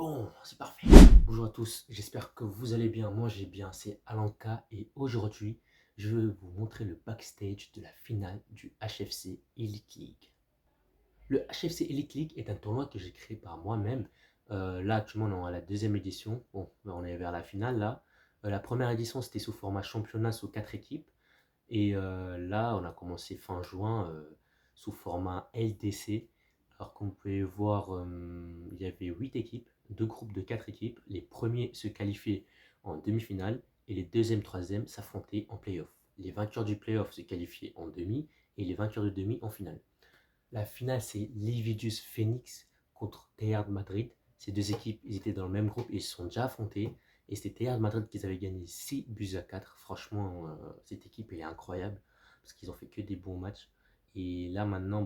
Bon, c'est parfait. Bonjour à tous, j'espère que vous allez bien. Moi j'ai bien, c'est Alanka et aujourd'hui je vais vous montrer le backstage de la finale du HFC Elite League. Le HFC Elite League est un tournoi que j'ai créé par moi-même. Là actuellement on est à la deuxième édition. Bon, on est vers la finale là. La première édition c'était sous format championnat sous 4 équipes. Et là on a commencé fin juin sous format LDC. Alors comme vous pouvez voir, il y avait 8 équipes, deux groupes de 4 équipes. Les premiers se qualifiaient en demi-finale et les deuxièmes, troisièmes s'affrontaient en play-off. Les vainqueurs du play-off se qualifiaient en demi et les vainqueurs de demi en finale. La finale, c'est Lividus Phoenix contre Théâtre Madrid. Ces deux équipes, ils étaient dans le même groupe et ils se sont déjà affrontés. Et c'était Théâtre Madrid qui avaient gagné 6 buts à 4. Franchement, cette équipe, elle est incroyable parce qu'ils ont fait que des bons matchs. Et là, maintenant,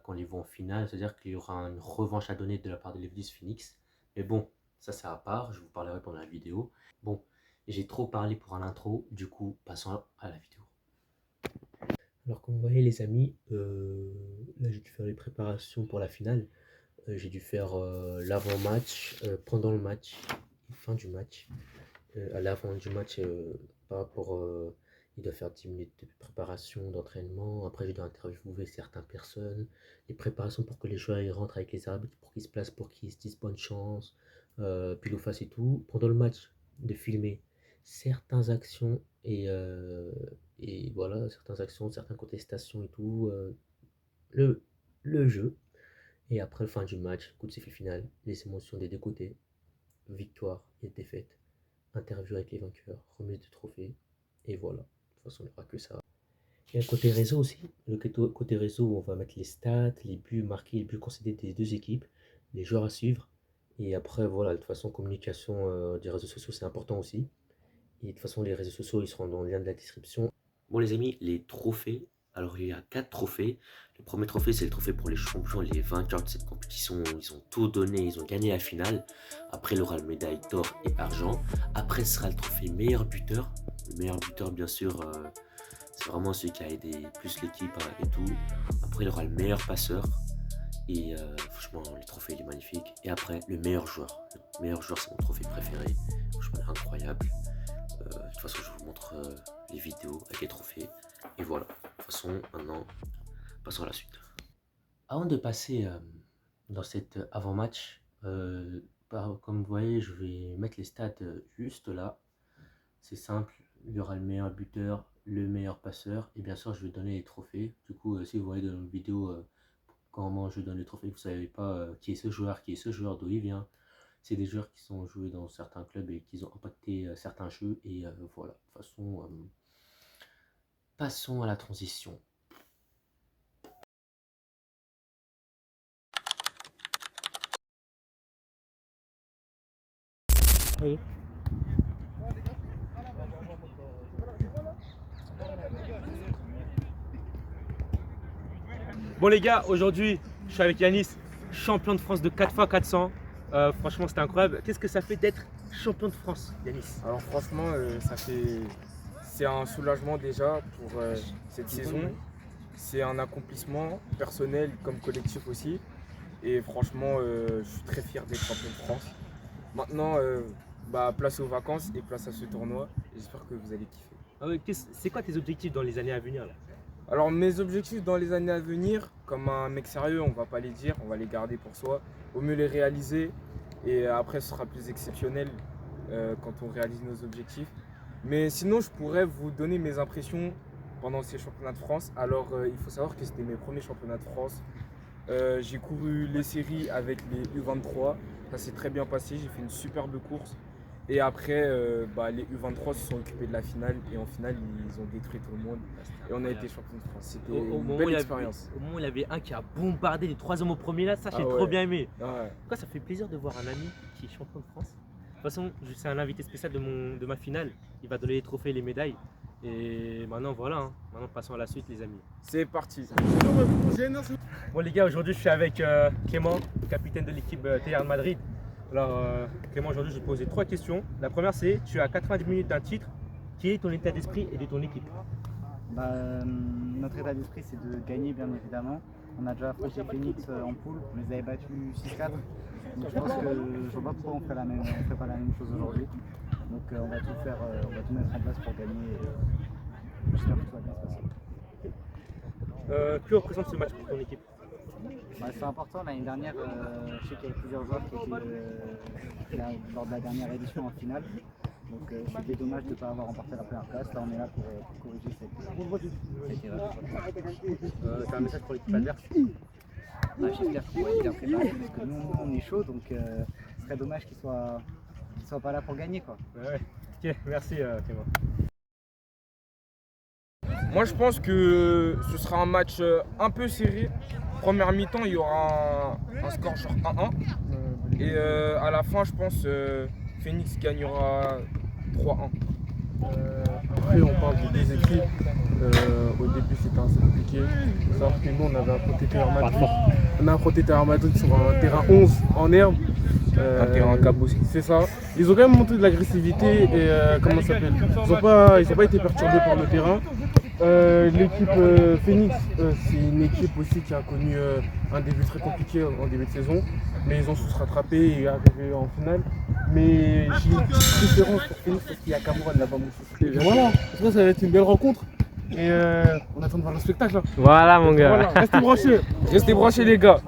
quand ils vont en finale, c'est-à-dire qu'il y aura une revanche à donner de la part de Lividus Phoenix. Mais bon, ça c'est à part, je vous parlerai pendant la vidéo. Bon, j'ai trop parlé pour un intro, du coup, passons à la vidéo. Alors comme vous voyez les amis, là j'ai dû faire les préparations pour la finale. J'ai dû faire l'avant-match, pendant le match, fin du match. À l'avant du match, par rapport, il doit faire 10 minutes de préparation, d'entraînement. Après je dois interviewer certaines personnes. Les préparations pour que les joueurs ils rentrent avec les arbitres, pour qu'ils se placent, pour qu'ils se disent bonne chance, pile ou face et tout. Pendant le match, de filmer certaines actions et voilà, certaines actions, certaines contestations et tout, le, le jeu. Et après, fin du match, coup de sifflet final, les émotions des deux côtés, victoire et défaite, interview avec les vainqueurs, remise de trophée, et voilà. De toute façon, il n'y aura que ça. Et un côté réseau aussi, le côté réseau où on va mettre les stats, les buts marqués, les buts concédés des deux équipes, les joueurs à suivre. Et après, voilà, de toute façon, communication des réseaux sociaux, c'est important aussi. Et de toute façon, les réseaux sociaux, ils seront dans le lien de la description. Bon, les amis, les trophées. Alors, il y a 4 trophées. Le premier trophée, c'est le trophée pour les champions, les vainqueurs de cette compétition. Ils ont tout donné, ils ont gagné la finale. Après, il y aura le médaille d'or et argent. Après, ce sera le trophée meilleur buteur. Le meilleur buteur, bien sûr, c'est vraiment celui qui a aidé plus l'équipe et tout. Après, il y aura le meilleur passeur. Et franchement, le trophée, il est magnifique. Et après, le meilleur joueur. Le meilleur joueur, c'est mon trophée préféré. Franchement, il est incroyable. De toute façon, je vous montre les vidéos avec les trophées. Et voilà. De toute façon, maintenant, passons à la suite. Avant de passer dans cet avant-match, comme vous voyez, je vais mettre les stats juste là. C'est simple. Il y aura le meilleur buteur, le meilleur passeur. Et bien sûr, je vais donner les trophées. Du coup, si vous voyez dans une vidéo comment je donne les trophées, vous ne savez pas qui est ce joueur, d'où il vient. C'est des joueurs qui sont joués dans certains clubs et qui ont impacté certains jeux. Et voilà, de toute façon, passons à la transition. Oui. Bon les gars, aujourd'hui je suis avec Yanis, champion de France de 4x400. Franchement c'était incroyable. Qu'est-ce que ça fait d'être champion de France, Yanis? Alors franchement, c'est un soulagement déjà pour cette saison. C'est un accomplissement personnel comme collectif aussi. Et franchement, je suis très fier d'être champion de France. Maintenant, place aux vacances et place à ce tournoi. J'espère que vous allez kiffer. Ah ouais, c'est quoi tes objectifs dans les années à venir là? Alors mes objectifs dans les années à venir, comme un mec sérieux, on va pas les dire, on va les garder pour soi. Au mieux les réaliser et après ce sera plus exceptionnel quand on réalise nos objectifs. Mais sinon je pourrais vous donner mes impressions pendant ces championnats de France. Alors il faut savoir que c'était mes premiers championnats de France. J'ai couru les séries avec les U23, ça s'est très bien passé, j'ai fait une superbe course. Et après, les U23 se sont occupés de la finale et en finale, ils ont détruit tout le monde. Et on a été champion de France. C'était une belle expérience. Au moment où il y avait un qui a bombardé du 3e au premier là, ça j'ai trop bien aimé. Ouais. Pourquoi ça fait plaisir de voir un ami qui est champion de France. De toute façon, c'est un invité spécial de ma finale. Il va donner les trophées et les médailles. Et maintenant voilà, hein. Maintenant passons à la suite les amis. C'est parti. Bon les gars, aujourd'hui je suis avec Clément, capitaine de l'équipe Théâtre Madrid. Alors Clément, aujourd'hui je vais te poser 3 questions. La première c'est, tu as 90 minutes d'un titre, quel est ton état d'esprit et de ton équipe? Notre état d'esprit, c'est de gagner, bien évidemment. On a déjà affronté Phoenix en poule, on les avait battus 6-4. Donc je pense que je vois pas pourquoi on ferait pas la même chose aujourd'hui. Donc on va tout faire, on va tout mettre en place pour gagner. J'espère que tout va bien se passer. Que représente ce match pour ton équipe? C'est important. L'année dernière, je sais qu'il y avait plusieurs joueurs qui étaient là, lors de la dernière édition en finale. Donc c'était dommage de ne pas avoir remporté la première place. Là on est là pour corriger cette erreur. T'as un message pour l'équipe adverse? J'espère qu'ils vont être bien préparés parce que nous on est chaud, donc ce serait dommage qu'ils soient pas là pour gagner, quoi. Ouais. Ok, merci Clément. Moi, je pense que ce sera un match un peu serré. Première mi-temps, il y aura un score genre 1-1. Et à la fin, je pense Phoenix gagnera 3-1. Après, on parle des deux équipes. Au début, c'était assez compliqué. Il faut savoir que nous, on avait affronté Real Madrid. On a affronté Real Madrid sur un terrain 11 en herbe. Un terrain cabossé. C'est ça. Ils ont quand même montré de l'agressivité et comment ça s'appelle, ils ont pas été perturbés par le terrain. L'équipe Phoenix, c'est une équipe aussi qui a connu un début très compliqué en début de saison, mais ils ont su se rattraper et arriver en finale. Mais j'ai une petite préférence pour Phoenix parce qu'il y a Cameron là-bas. Voilà, je pense que ça va être une belle rencontre et on attend de voir le spectacle là. Voilà mon gars. Voilà, restez branchés. Restez branchés les gars.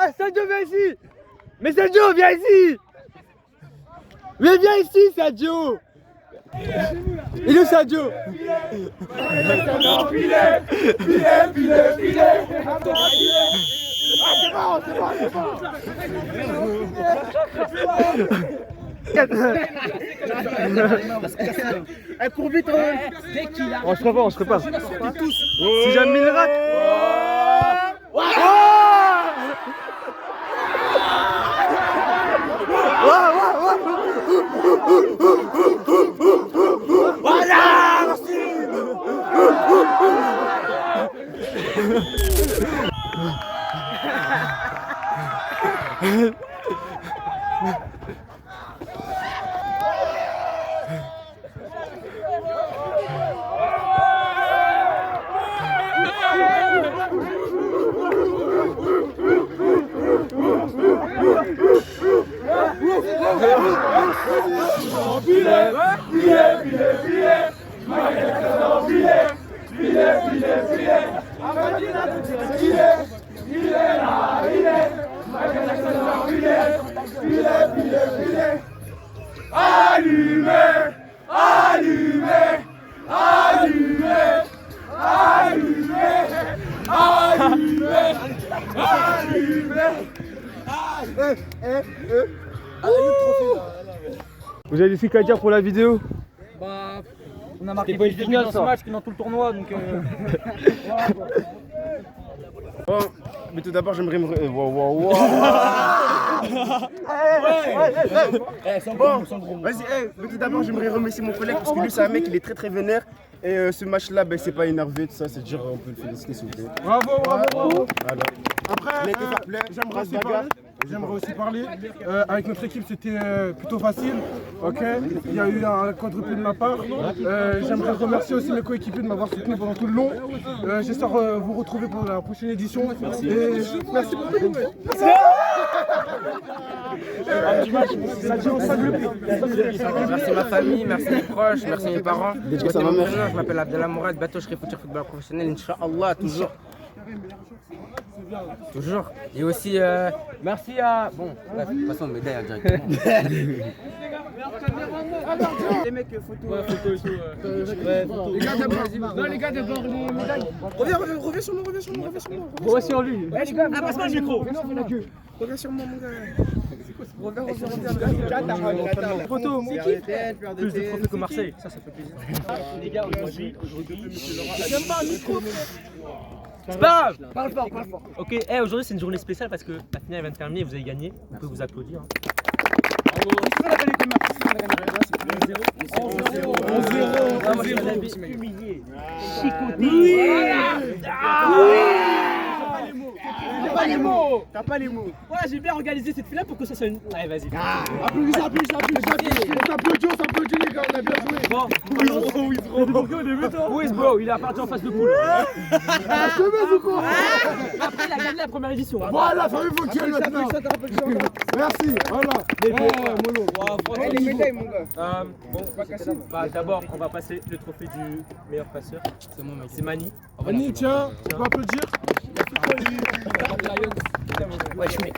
Ah, Sadio, viens ici! Mais Sadio, viens ici! Mais viens ici, Sadio! Il est où Sadio? Elle court vite, On se prépare. Si jamais il rate. Vous avez des trucs à dire pour la vidéo? Bah, on a marqué plus de buts dans ce match que dans tout le tournoi, donc Bon, mais tout d'abord, j'aimerais me. Vas-y, mais tout d'abord, j'aimerais remercier mon collègue parce que lui, c'est un mec, il est très très vénère. Et ce match-là, ben, c'est pas énervé, tout ça, c'est dire, on peut le féliciter s'il vous plaît. Bravo. Voilà. Après, j'aimerais aussi parler. Avec notre équipe, c'était plutôt facile. Ok, il y a eu un quadruplé de ma part. J'aimerais remercier aussi mes coéquipiers de m'avoir soutenu pendant tout le long. J'espère vous retrouver pour la prochaine édition. Merci. Et merci pour tout. Merci ma famille, merci mes proches, merci mes parents. Je m'appelle Abdallah Mourad, bientôt je serai futur footballeur professionnel, Inch'Allah, toujours. Toujours. Et aussi, merci à. Bon, bref, de toute façon, médaille hein, directement. Les mecs, photo. Ouais, photo et tout. Les gars d'abord, non, les gars d'abord, les médailles. Reviens sur moi. Reviens sur lui. Les gars, passe-moi le micro. Reviens sur moi, mon gars. Reviens. Photo, c'est qui? Plus de trophées que Marseille, ça fait plaisir. Les gars, aujourd'hui. J'aime pas un micro. C'est pas grave. Parle fort. Ok, aujourd'hui c'est une journée spéciale parce que la finale vient de terminer et vous avez gagné. On peut vous applaudir. Hein. 11-0. Humilié. T'as pas les mots. Ouais, j'ai bien organisé cette finale pour que ça soit une. Allez, vas-y. Applaudis, on s'applaudit les gars, on a bien joué. Bon, où is bro? Il est parti en face de poule. Après, il a gagné la première édition. Hein. Voilà, ça veut vos gueules maintenant. Merci, voilà. Les médailles, mon gars. Bon, d'abord, on va passer le trophée du meilleur passeur. C'est Mani. Mani, tiens, tu peux applaudir. Ouais, je mets.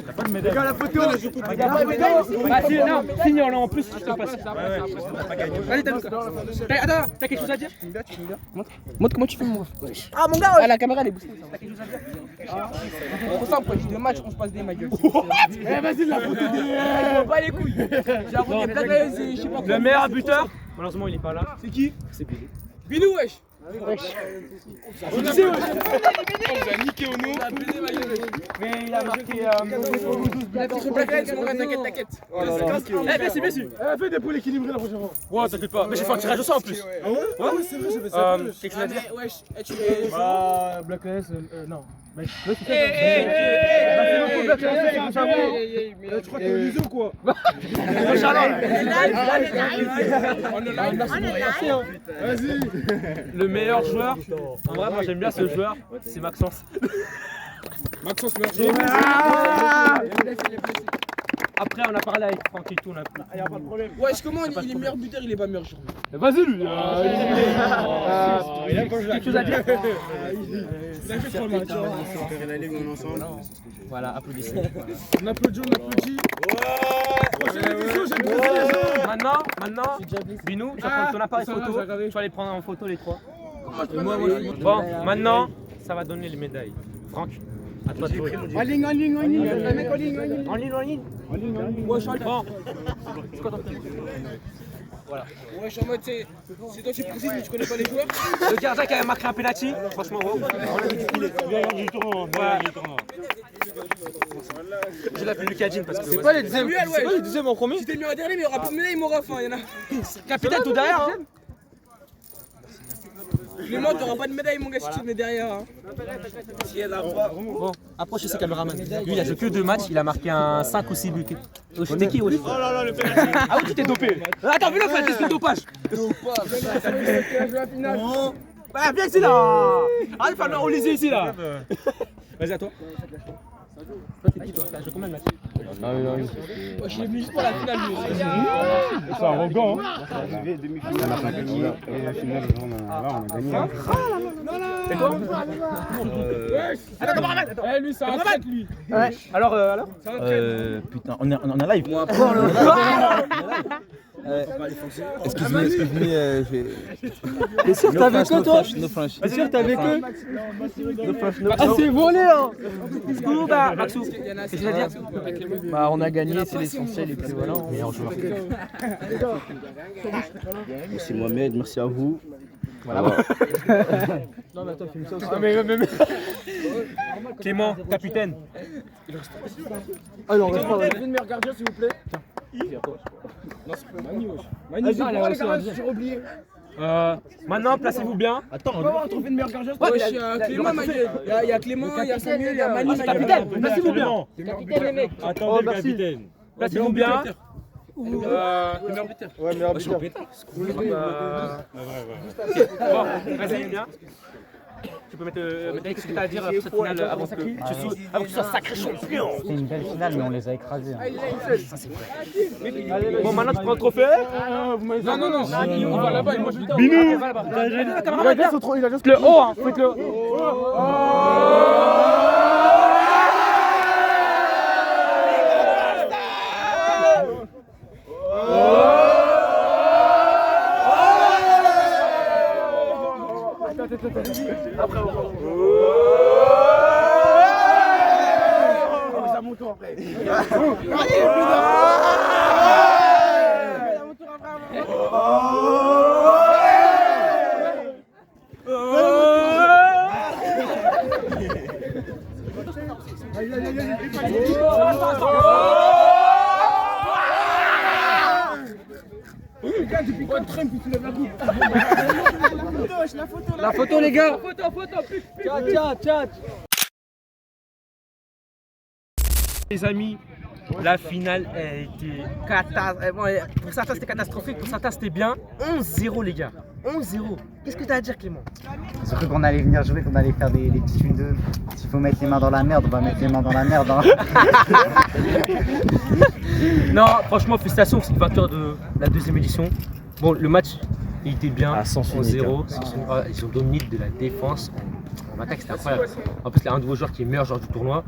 T'as pas de médaille. Regarde la photo. Regarde la médaille. Ah, si, non, signons là en plus, je te passe. Ouais, t'as pas gagné. Allez, attends, T'as quelque chose à dire? montre comment tu fais, mon gars. Ah, mon gars, la caméra elle est boostée. T'as quelque chose à dire? Pour ça, pour les deux matchs, on se passe des ma gueule. Vas-y, la photo. On va les couilles. J'ai envoyé plein de je sais pas quoi. Le meilleur buteur, malheureusement il est pas là. C'est qui? C'est Billy. Binou, wesh. On a niqué au nom. Mais il a marqué. T'inquiète. Bien sûr. Fais des poules équilibrées la prochaine fois. Ouais, t'inquiète pas. Mais j'ai fait un tirage au sort en plus. Ah ouais? Ah oui, c'est vrai, j'avais ça. Quelque chose à dire? Wesh, tu Black S, non. Tu crois que t'es au lycée ou quoi? Vas-y. Le meilleur joueur, en vrai, moi j'aime bien ce joueur, c'est Maxence. Maxence, merci. Après, on a parlé avec Franck et tout, on a plus. Y'a pas de problème. Wesh, comment il est meilleur buteur, il est pas meilleur joueur? Vas-y, lui. Quelque chose à dire? Voilà, applaudissez. On applaudit. Prochaine édition, j'ai le Brésil. Maintenant, Binou, tu vas prendre ton appareil photo, tu vas les prendre en photo les trois. Bon, maintenant, ça va donner les médailles. Franck, à toi de jouer. En ligne. En ligne. Bon, c'est quoi ton prénom? Voilà. Wesh, en mode, c'est toi qui précises, mais tu connais pas les joueurs? Le gardien qui avait marqué un penalty, franchement, j'ai l'appelé Lucas Jean parce que. C'est pas les deuxièmes en premier. Si t'es mis en dernier, mais il y aura plus de médailles, il m'aura faim, y'en a. Capitaine tout derrière, hein. Clément, t'auras pas de médaille, mon gars, si tu te mets derrière. Hein. Bon, approchez ces caméramans. Lui, il a joué que 2 matchs, il a marqué un 5 ou 6 buts. C'était qui, Oli? Oh là là, le penalty. Ah oui, tu t'es dopé. Attends, fais-le, fais test de dopage. Bah, viens ici là. Allez, fais un Olysée ici là. Vas-y, à toi. Toi, t'es qui, toi? T'as joué combien de matchs? Je l'ai mis juste pour la finale, lui. C'est arrogant, hein. Arrivé demi-finale, on a gagné. Et la finale, on a gagné. Et toi? Attends, camarade. Lui, c'est un traite, lui. Ouais. Alors Putain, on est live. Excuse-moi, t'es sûr que t'es avec eux, toi? No flash. T'es sûr que t'es avec eux? Ah, c'est volé, hein. Maxou, qu'est-ce que tu vas dire? Bah, on a gagné, c'est l'essentiel. Et puis voilà, meilleur joueur. Merci Mohamed, merci à vous. Voilà. Non, mais attends, filme ça aussi. Ah, mais. Clément, capitaine. Alors, on va une meilleure gardien, s'il vous plaît. Non, c'est pas Mani, wesh. Mani, j'ai oublié. Maintenant, placez-vous bien. Attends, on va trouver une meilleure gardien. Wesh, il y a Clément, il y a Clément, il y a Samuel, il y a Mani. Capitaine, placez-vous bien. Capitaine, les mecs. Attendez, capitaine. Placez-vous bien. Meilleur buteur. Ouais, meilleur buteur. Bon, vas-y, bien. Tu peux mettre ce que tu as à dire pour cette finale avant que tu sois sacré champion. C'était une belle finale, mais on les a écrasés. Hein. Ça, c'est vrai. Bon, maintenant, tu prends le trophée. Non, on va là-bas. Binou. Il a juste Le haut, hein. Faites le haut. Après, c'est à mon tour après. La photo, les gars. Tchat. Les amis, la finale a été catastrophique. Pour certains c'était catastrophique, pour certains c'était bien. 11-0 les gars. 11-0. Qu'est-ce que tu as à dire Clément? J'ai cru qu'on allait venir jouer, qu'on allait faire des petits 1-2. S'il faut mettre les mains dans la merde, on va mettre les mains dans la merde. Hein. Non, franchement, félicitations, c'est une vainqueur de la deuxième édition. Bon, le match, il était bien, 0. Ils ont dominé de la défense. En attaque, c'était incroyable. En plus, il y a un de vos joueurs qui est meilleur joueur du tournoi.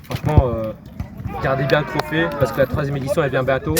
Franchement, gardez bien le trophée parce que la troisième édition, elle vient bientôt.